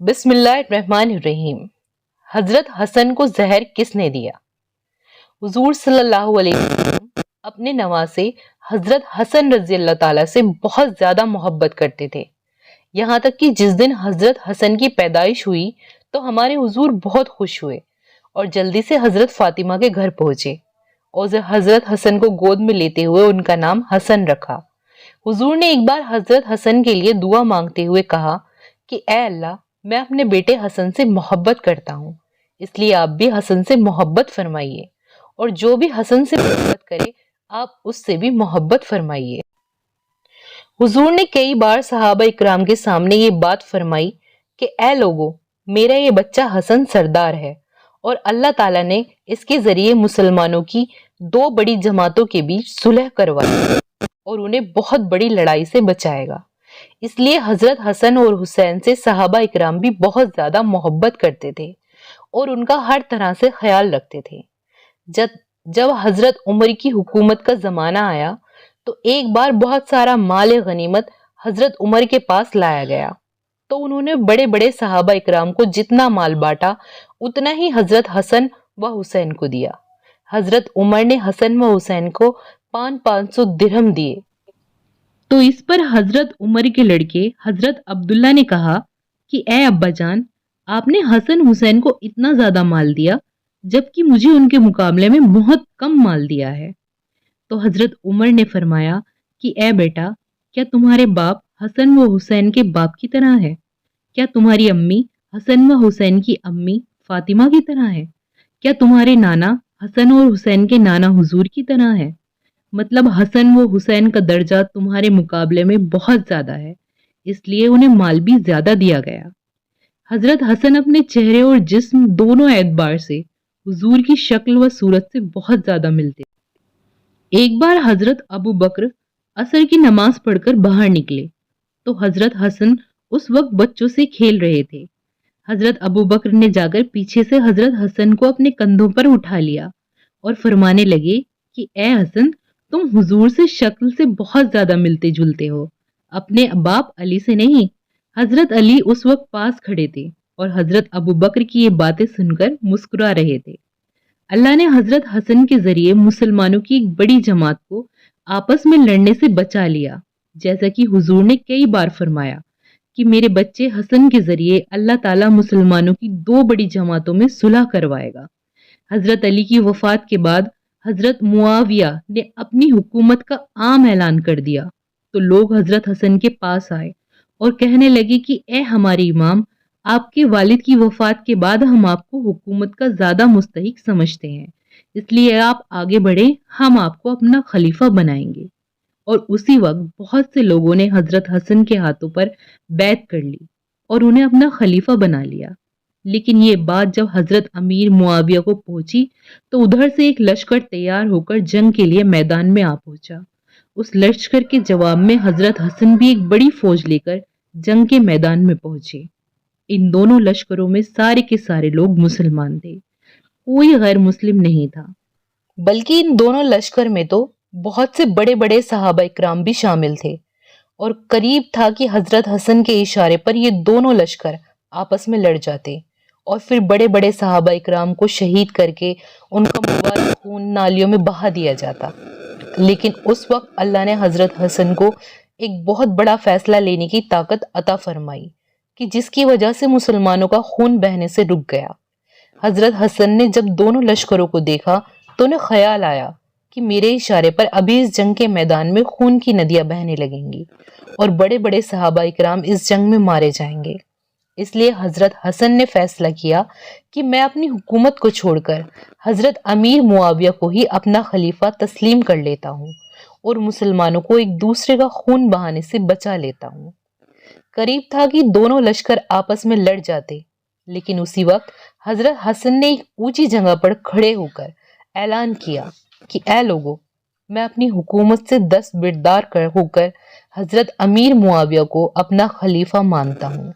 بسم اللہ الرحمن الرحیم۔ حضرت حسن کو زہر کس نے دیا؟ حضور صلی اللہ علیہ وسلم اپنے نواسے حضرت حسن رضی اللہ تعالیٰ سے بہت زیادہ محبت کرتے تھے، یہاں تک کہ جس دن حضرت حسن کی پیدائش ہوئی تو ہمارے حضور بہت خوش ہوئے اور جلدی سے حضرت فاطمہ کے گھر پہنچے اور حضرت حسن کو گود میں لیتے ہوئے ان کا نام حسن رکھا۔ حضور نے ایک بار حضرت حسن کے لیے دعا مانگتے ہوئے کہا کہ اے اللہ، میں اپنے بیٹے حسن سے محبت کرتا ہوں، اس لیے آپ بھی حسن سے محبت فرمائیے، اور جو بھی حسن سے محبت کرے آپ اس سے بھی محبت فرمائیے۔ حضور نے کئی بار صحابہ اکرام کے سامنے یہ بات فرمائی کہ اے لوگو، میرا یہ بچہ حسن سردار ہے اور اللہ تعالیٰ نے اس کے ذریعے مسلمانوں کی دو بڑی جماعتوں کے بیچ صلح کروائی اور انہیں بہت بڑی لڑائی سے بچائے گا۔ اس لیے حضرت حسن اور حسین سے صحابہ اکرام بھی بہت زیادہ محبت کرتے تھے اور ان کا ہر طرح سے خیال رکھتے تھے۔ جب حضرت عمر کی حکومت کا زمانہ آیا تو ایک بار بہت سارا مال غنیمت حضرت عمر کے پاس لایا گیا، تو انہوں نے بڑے بڑے صحابہ اکرام کو جتنا مال بانٹا اتنا ہی حضرت حسن و حسین کو دیا۔ حضرت عمر نے حسن و حسین کو 500 درہم دیے، تو اس پر حضرت عمر کے لڑکے حضرت عبداللہ نے کہا کہ اے ابا جان، آپ نے حسن حسین کو اتنا زیادہ مال دیا جبکہ مجھے ان کے مقابلے میں بہت کم مال دیا ہے۔ تو حضرت عمر نے فرمایا کہ اے بیٹا، کیا تمہارے باپ حسن و حسین کے باپ کی طرح ہے؟ کیا تمہاری امی حسن و حسین کی امی فاطمہ کی طرح ہے؟ کیا تمہارے نانا حسن اور حسین کے نانا حضور کی طرح ہے؟ مطلب حسن و حسین کا درجہ تمہارے مقابلے میں بہت زیادہ ہے، اس لیے انہیں مال بھی زیادہ دیا گیا۔ حضرت حسن اپنے چہرے اور جسم دونوں اعتبار سے حضور کی شکل و صورت سے بہت زیادہ ملتے۔ ایک بار حضرت ابو بکر عصر کی نماز پڑھ کر باہر نکلے تو حضرت حسن اس وقت بچوں سے کھیل رہے تھے۔ حضرت ابو بکر نے جا کر پیچھے سے حضرت حسن کو اپنے کندھوں پر اٹھا لیا اور فرمانے لگے کہ اے حسن، تم حضور سے شکل سے بہت زیادہ ملتے جلتے ہو، اپنے باپ علی سے نہیں۔ حضرت علی اس وقت پاس کھڑے تھے اور حضرت ابو بکر کی یہ باتیں سن کر مسکرا رہے تھے۔ اللہ نے حضرت حسن کے ذریعے مسلمانوں کی ایک بڑی جماعت کو آپس میں لڑنے سے بچا لیا، جیسا کہ حضور نے کئی بار فرمایا کہ میرے بچے حسن کے ذریعے اللہ تعالیٰ مسلمانوں کی دو بڑی جماعتوں میں صلح کروائے گا۔ حضرت علی کی وفات کے بعد حضرت معاویہ نے اپنی حکومت کا عام اعلان کر دیا تو لوگ حضرت حسن کے پاس آئے اور کہنے لگے کہ اے ہمارے امام، آپ کے والد کی وفات کے بعد ہم آپ کو حکومت کا زیادہ مستحق سمجھتے ہیں، اس لیے آپ آگے بڑھیں، ہم آپ کو اپنا خلیفہ بنائیں گے۔ اور اسی وقت بہت سے لوگوں نے حضرت حسن کے ہاتھوں پر بیعت کر لی اور انہیں اپنا خلیفہ بنا لیا۔ لیکن یہ بات جب حضرت امیر معاویہ کو پہنچی تو ادھر سے ایک لشکر تیار ہو کر جنگ کے لیے میدان میں آ پہنچا۔ اس لشکر کے جواب میں حضرت حسن بھی ایک بڑی فوج لے کر جنگ کے میدان میں پہنچے۔ ان دونوں لشکروں میں سارے کے سارے لوگ مسلمان تھے، کوئی غیر مسلم نہیں تھا، بلکہ ان دونوں لشکر میں تو بہت سے بڑے بڑے صحابہ اکرام بھی شامل تھے، اور قریب تھا کہ حضرت حسن کے اشارے پر یہ دونوں لشکر آپس میں لڑ جاتے اور پھر بڑے بڑے صحابہ اکرام کو شہید کر کے ان کا مبارک خون نالیوں میں بہا دیا جاتا۔ لیکن اس وقت اللہ نے حضرت حسن کو ایک بہت بڑا فیصلہ لینے کی طاقت عطا فرمائی کہ جس کی وجہ سے مسلمانوں کا خون بہنے سے رک گیا۔ حضرت حسن نے جب دونوں لشکروں کو دیکھا تو انہیں خیال آیا کہ میرے اشارے پر ابھی اس جنگ کے میدان میں خون کی ندیاں بہنے لگیں گی اور بڑے بڑے صحابہ اکرام اس جنگ میں مارے جائیں گے۔ اس لیے حضرت حسن نے فیصلہ کیا کہ میں اپنی حکومت کو چھوڑ کر حضرت امیر معاویہ کو ہی اپنا خلیفہ تسلیم کر لیتا ہوں اور مسلمانوں کو ایک دوسرے کا خون بہانے سے بچا لیتا ہوں۔ قریب تھا کہ دونوں لشکر آپس میں لڑ جاتے، لیکن اسی وقت حضرت حسن نے ایک اونچی جگہ پر کھڑے ہو کر اعلان کیا کہ اے لوگو، میں اپنی حکومت سے دستبردار ہو کر حضرت امیر معاویہ کو اپنا خلیفہ مانتا ہوں،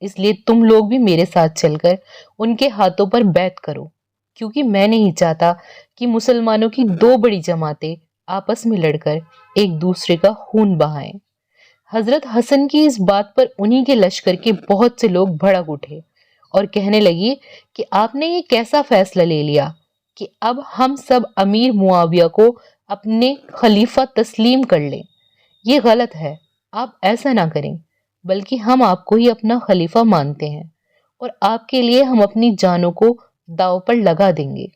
اس لیے تم لوگ بھی میرے ساتھ چل کر ان کے ہاتھوں پر بیعت کرو، کیونکہ میں نہیں چاہتا کہ مسلمانوں کی دو بڑی جماعتیں آپس میں لڑ کر ایک دوسرے کا خون بہائیں۔ حضرت حسن کی اس بات پر انہی کے لشکر کے بہت سے لوگ بھڑک اٹھے اور کہنے لگے کہ آپ نے یہ کیسا فیصلہ لے لیا کہ اب ہم سب امیر معاویہ کو اپنے خلیفہ تسلیم کر لیں۔ یہ غلط ہے، آپ ایسا نہ کریں، بلکہ ہم آپ کو ہی اپنا خلیفہ مانتے ہیں اور آپ کے لیے ہم اپنی جانوں کو داؤ پر لگا دیں گے۔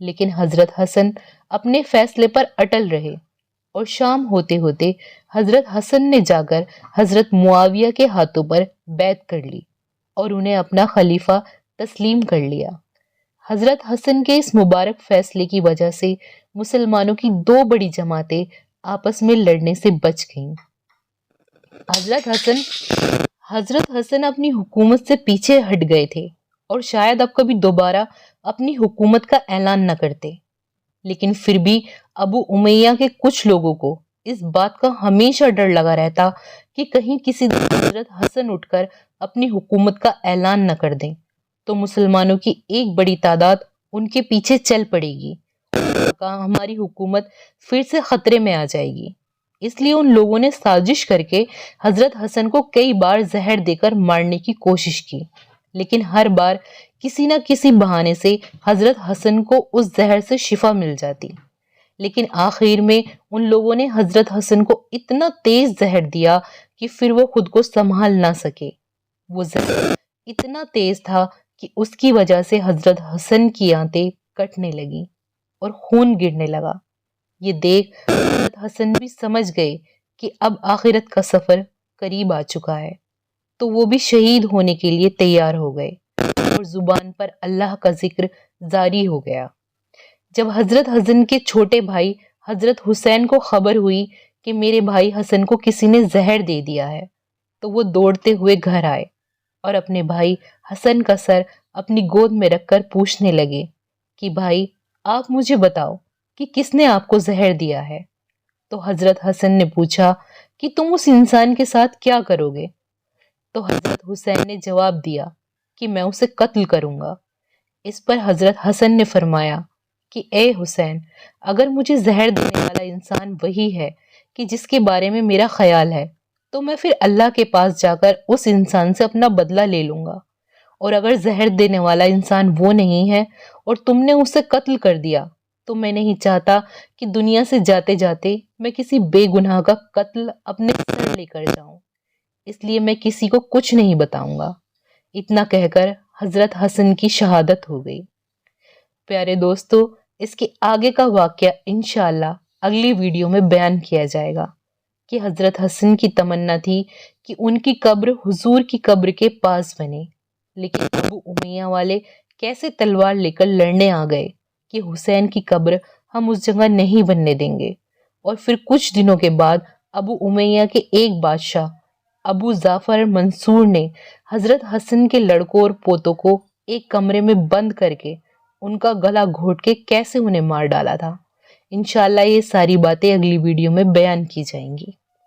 لیکن حضرت حسن اپنے فیصلے پر اٹل رہے اور شام ہوتے ہوتے حضرت حسن نے جا کر حضرت معاویہ کے ہاتھوں پر بیعت کر لی اور انہیں اپنا خلیفہ تسلیم کر لیا۔ حضرت حسن کے اس مبارک فیصلے کی وجہ سے مسلمانوں کی دو بڑی جماعتیں آپس میں لڑنے سے بچ گئیں۔ حضرت حسن اپنی حکومت سے پیچھے ہٹ گئے تھے اور شاید اب کبھی دوبارہ اپنی حکومت کا اعلان نہ کرتے، لیکن پھر بھی ابو امیہ کے کچھ لوگوں کو اس بات کا ہمیشہ ڈر لگا رہتا کہ کہیں کسی دن حضرت حسن اٹھ کر اپنی حکومت کا اعلان نہ کر دیں تو مسلمانوں کی ایک بڑی تعداد ان کے پیچھے چل پڑے گی اور ہماری حکومت پھر سے خطرے میں آ جائے گی۔ اس لیے ان لوگوں نے سازش کر کے حضرت حسن کو کئی بار زہر دے کر مارنے کی کوشش کی، لیکن ہر بار کسی نہ کسی بہانے سے حضرت حسن کو اس زہر سے شفا مل جاتی۔ لیکن آخر میں ان لوگوں نے حضرت حسن کو اتنا تیز زہر دیا کہ پھر وہ خود کو سنبھال نہ سکے۔ وہ زہر اتنا تیز تھا کہ اس کی وجہ سے حضرت حسن کی آنتیں کٹنے لگی اور خون گرنے لگا۔ یہ دیکھ حضرت حسن بھی سمجھ گئے کہ اب آخرت کا سفر قریب آ چکا ہے، تو وہ بھی شہید ہونے کے لیے تیار ہو گئے اور زبان پر اللہ کا ذکر جاری ہو گیا۔ جب حضرت حسن کے چھوٹے بھائی حضرت حسین کو خبر ہوئی کہ میرے بھائی حسن کو کسی نے زہر دے دیا ہے تو وہ دوڑتے ہوئے گھر آئے اور اپنے بھائی حسن کا سر اپنی گود میں رکھ کر پوچھنے لگے کہ بھائی آپ مجھے بتاؤ کہ کس نے آپ کو زہر دیا ہے؟ تو حضرت حسن نے پوچھا کہ تم اس انسان کے ساتھ کیا کرو گے؟ تو حضرت حسین نے جواب دیا کہ میں اسے قتل کروں گا۔ اس پر حضرت حسن نے فرمایا کہ اے حسین، اگر مجھے زہر دینے والا انسان وہی ہے کہ جس کے بارے میں میرا خیال ہے تو میں پھر اللہ کے پاس جا کر اس انسان سے اپنا بدلہ لے لوں گا، اور اگر زہر دینے والا انسان وہ نہیں ہے اور تم نے اسے قتل کر دیا تو میں نہیں چاہتا کہ دنیا سے جاتے جاتے میں کسی بے گناہ کا قتل اپنے سر لے کر جاؤں، اس لیے میں کسی کو کچھ نہیں بتاؤں گا۔ اتنا کہہ کر حضرت حسن کی شہادت ہو گئی۔ پیارے دوستو، اس کے آگے کا واقعہ انشاءاللہ اگلی ویڈیو میں بیان کیا جائے گا کہ حضرت حسن کی تمنا تھی کہ ان کی قبر حضور کی قبر کے پاس بنے، لیکن ابو امیہ والے کیسے تلوار لے کر لڑنے آ گئے کہ حسین کی قبر ہم اس جگہ نہیں بننے دیں گے۔ اور پھر کچھ دنوں کے بعد ابو امیہ کے ایک بادشاہ ابو جعفر منصور نے حضرت حسن کے لڑکوں اور پوتوں کو ایک کمرے میں بند کر کے ان کا گلا گھونٹ کے کیسے انہیں مار ڈالا تھا۔ انشاءاللہ یہ ساری باتیں اگلی ویڈیو میں بیان کی جائیں گی۔